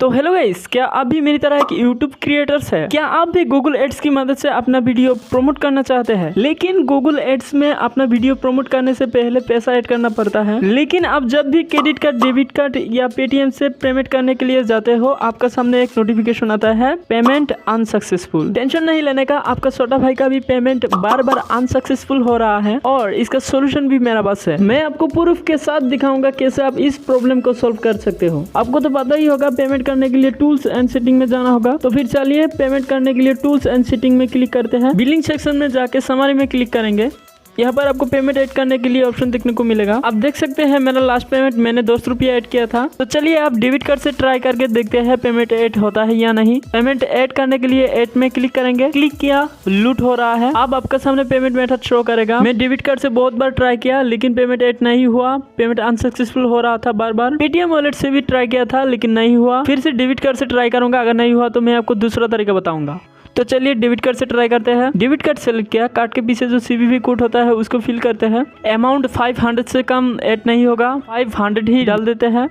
तो hello guys, क्या आप भी मेरी तरह एक यूट्यूब क्रिएटर्स है? क्या आप भी गूगल एड्स की मदद से अपना वीडियो प्रमोट करना चाहते हैं? लेकिन गूगल एड्स में अपना वीडियो प्रमोट करने से पहले पैसा ऐड करना पड़ता है। लेकिन आप जब भी क्रेडिट कार्ड, डेबिट कार्ड या पेटीएम से पेमेंट करने के लिए जाते हो, आपका सामने एक नोटिफिकेशन आता है, पेमेंट अनसक्सेसफुल। टेंशन नहीं लेने का, आपका छोटा भाई का भी पेमेंट बार बार अनसक्सेसफुल हो रहा है और इसका सोल्यूशन भी मेरा पास है। मैं आपको प्रूफ के साथ दिखाऊंगा कैसे आप इस प्रॉब्लम को सोल्व कर सकते हो। आपको तो पता ही होगा, पेमेंट करने के लिए टूल्स एंड सेटिंग में जाना होगा। तो फिर चलिए पेमेंट करने के लिए टूल्स एंड सेटिंग में क्लिक करते हैं। बिलिंग सेक्शन में जाके समरी में क्लिक करेंगे। यहाँ पर आपको पेमेंट ऐड करने के लिए ऑप्शन देखने को मिलेगा। आप देख सकते हैं मेरा लास्ट पेमेंट मैंने 200 रुपया ऐड किया था। तो चलिए आप डेबिट कार्ड से ट्राई करके देखते हैं पेमेंट ऐड होता है या नहीं। पेमेंट ऐड करने के लिए ऐड में क्लिक करेंगे। क्लिक किया, लूट हो रहा है। अब आपका सामने पेमेंट मेथड शो करेगा। मैं डेबिट कार्ड से बहुत बार ट्राई किया लेकिन पेमेंट ऐड नहीं हुआ। पेमेंट अनसक्सेसफुल हो रहा था बार बार। पेटीएम वॉलेट से भी ट्राई किया था लेकिन नहीं हुआ। फिर से डेबिट कार्ड से ट्राई करूंगा, अगर नहीं हुआ तो मैं आपको दूसरा तरीका बताऊंगा। तो चलिए डेबिट कार्ड से ट्राई करते हैं। डेबिट कार्ड सेलेक्ट किया, कार्ड के पीछे जो CVV कोड होता है उसको फिल करते हैं। अमाउंट 500 से कम ऐड नहीं होगा, 500 ही डाल देते हैं।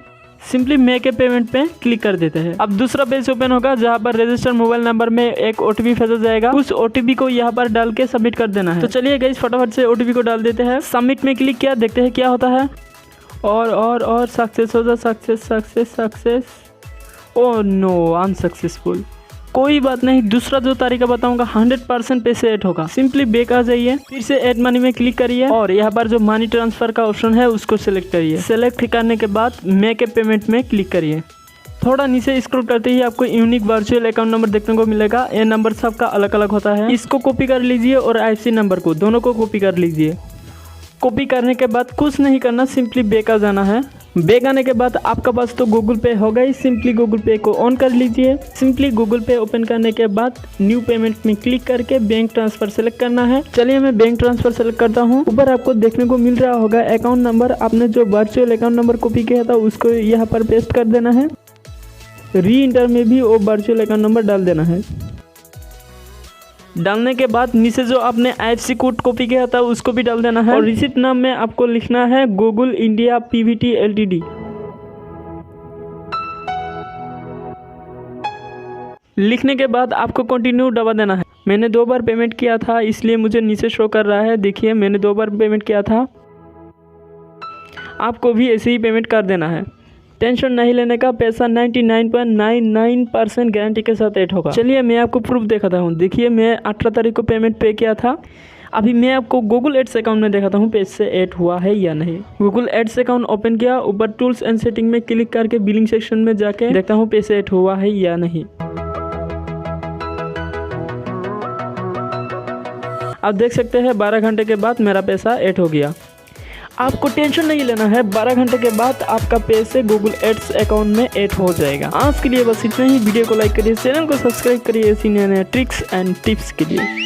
सिंपली मेक ए पेमेंट पे क्लिक कर देते हैं। अब दूसरा पेज ओपन होगा जहाँ पर रजिस्टर मोबाइल नंबर में एक OTP भेजा जाएगा। उस OTP को यहाँ पर डाल के सबमिट कर देना है। तो चलिए गाइस फटाफट से OTP को डाल देते हैं। सबमिट में क्लिक किया, देखते हैं क्या होता है। और सक्सेस हो जा, सक्सेस। Oh no, unsuccessful. कोई बात नहीं, दूसरा जो तरीका बताऊंगा 100% पैसे ऐड होगा। सिंपली बैक आ जाइए, फिर से ऐड मनी में क्लिक करिए और यहाँ पर जो मनी ट्रांसफर का ऑप्शन है उसको सिलेक्ट करिए। सिलेक्ट करने के बाद मेक ए पेमेंट में क्लिक करिए। थोड़ा नीचे स्क्रॉल करते ही आपको यूनिक वर्चुअल अकाउंट नंबर देखने को मिलेगा। ये नंबर सबका अलग अलग होता है। इसको कॉपी कर लीजिए और IFSC नंबर को, दोनों को कॉपी कर लीजिए। कॉपी करने के बाद कुछ नहीं करना, सिंपली बैक आ जाना है। बैक आने के बाद आपका पास तो गूगल पे होगा ही। सिंपली गूगल पे को ऑन कर लीजिए। सिंपली गूगल पे ओपन करने के बाद न्यू पेमेंट में क्लिक करके बैंक ट्रांसफर सेलेक्ट करना है। चलिए मैं बैंक ट्रांसफर सेलेक्ट करता हूँ। ऊपर आपको देखने को मिल रहा होगा अकाउंट नंबर। आपने जो वर्चुअल अकाउंट नंबर कॉपी किया था उसको यहाँ पर पेस्ट कर देना है। री इंटर में भी वो वर्चुअल अकाउंट नंबर डाल देना है। डालने के बाद नीचे जो आपने IFSC कोड कॉपी किया था उसको भी डाल देना है और रिसीट नाम में आपको लिखना है गूगल इंडिया PVT LTD। लिखने के बाद आपको कंटिन्यू दबा देना है। मैंने 2 बार पेमेंट किया था इसलिए मुझे नीचे शो कर रहा है। देखिए मैंने 2 बार पेमेंट किया था। आपको भी ऐसे ही पेमेंट कर देना है। टेंशन नहीं लेने का, पैसा 99.99% गारंटी के साथ ऐड होगा। चलिए मैं आपको प्रूफ दिखाता हूँ। देखिए मैं 18 तारीख को पेमेंट पे किया था। अभी मैं आपको गूगल एड्स अकाउंट में दिखाता हूँ पैसे ऐड हुआ है या नहीं। गूगल एड्स अकाउंट ओपन किया, ऊपर टूल्स एंड सेटिंग में क्लिक करके बिलिंग सेक्शन में जाके देखता हूँ पैसे ऐड हुआ है या नहीं। आप देख सकते हैं 12 घंटे के बाद मेरा पैसा ऐड हो गया। आपको टेंशन नहीं लेना है, 12 घंटे के बाद आपका पैसे गूगल एड्स अकाउंट में ऐड हो जाएगा। आज के लिए बस इतना ही। वीडियो को लाइक करिए, चैनल को सब्सक्राइब करिए ऐसी नए ट्रिक्स एंड टिप्स के लिए।